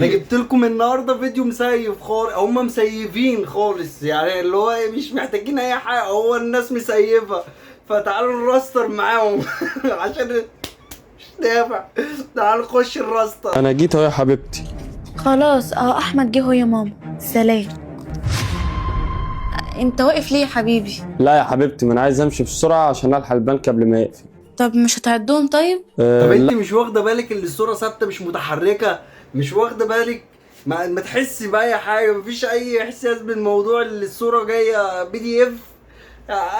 انا جبت لكم النهارده فيديو مسيف خالص، هم مسيفين خالص يعني اللي هو مش محتاجين اي حاجه، هو الناس مسيفه. فتعالوا نراستر معاهم عشان مش نافع. تعالوا نخش الراستر. انا جيت اهو يا حبيبتي. خلاص احمد جه هو يا ماما. سلام. انت واقف ليه يا حبيبي؟ لا يا حبيبتي، ما انا عايز امشي بسرعه عشان الحق البنك قبل ما يقفل. طب مش هتعدهم طيب؟ طب انت لا. مش واخده بالك ان الصوره ثابته مش متحركه؟ مش واخده بالك؟ ما تحسي باي حاجه، مفيش اي احساس بالموضوع اللي الصوره جايه PDF؟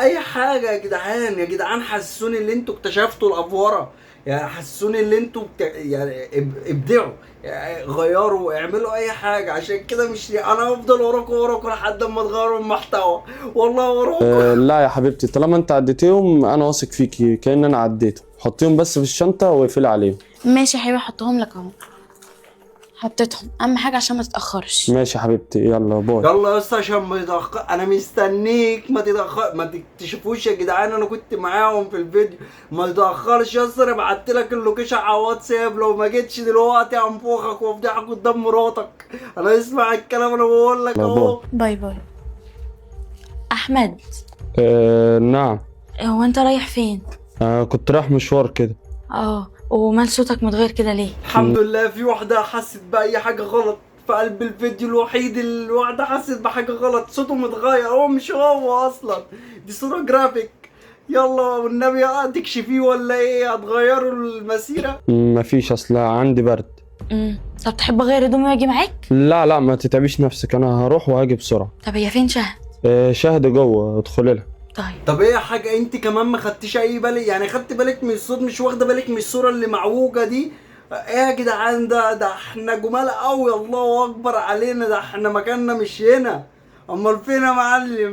اي حاجه يا جدعان، يا جدعان حسوني اللي انتوا اكتشفتوا الافوره، يعني حسوني اللي انتوا يعني ابدعوا، يعني غيروا، اعملوا اي حاجه. عشان كده مش انا هفضل وراكم لحد ما تغيروا المحتوى، والله وراكم. لا يا حبيبتي، طالما انت عديتيهم انا واثق فيكي كأن انا عديتهم. حطيهم بس في الشنطه واقفلي عليهم. ماشي يا حبيبي، هحطهم لك اهو. حطيتهم، اهم حاجه عشان ما تتاخرش. ماشي يا حبيبتي، يلا باي. يلا يا اسطى عشان ما يتأخر، انا مستنيك. ما تتأخر، ما تكتشفوش يا جدعان، انا كنت معاهم في الفيديو. ما تتأخرش يا اسطى، انا بعت لك اللوكيشن على واتساب، لو ما جيتش دلوقتي هنفخك وافضحك قدام مراتك. انا اسمع الكلام انا بقول لك يلا اهو. باي باي. احمد، نعم. هو انت رايح فين؟ كنت رايح مشوار كده. ومال صوتك متغير كده ليه؟ الحمد لله في واحدة حست بأي حاجة غلط في قلب الفيديو الوحيد اللي الواحدة حست بحاجة غلط، صوته متغير، هو مش هو أصلا، دي صورة جرافيك. يلا والنبي هتكشفيه ولا ايه؟ هتغيروا المسيرة؟ مفيش، اصل عندي برد. طب تحب اغير هدومي واجي معاك؟ لا ما تتعبيش نفسك، انا هروح وهاجي بسرعه. طب هي فين شهد؟ شاهد جوه، ادخلي لها. طيب. طب ايه يا حاجة، انت كمان ما خدتيش اي بالك؟ يعني خدت بالك من الصوت، مش واخدة بالك من الصورة اللي معوجة دي؟ ايه يا جدعان، ده احنا جمال قوي، الله اكبر علينا، ده احنا مكاننا مش هنا. امال فين يا معلم؟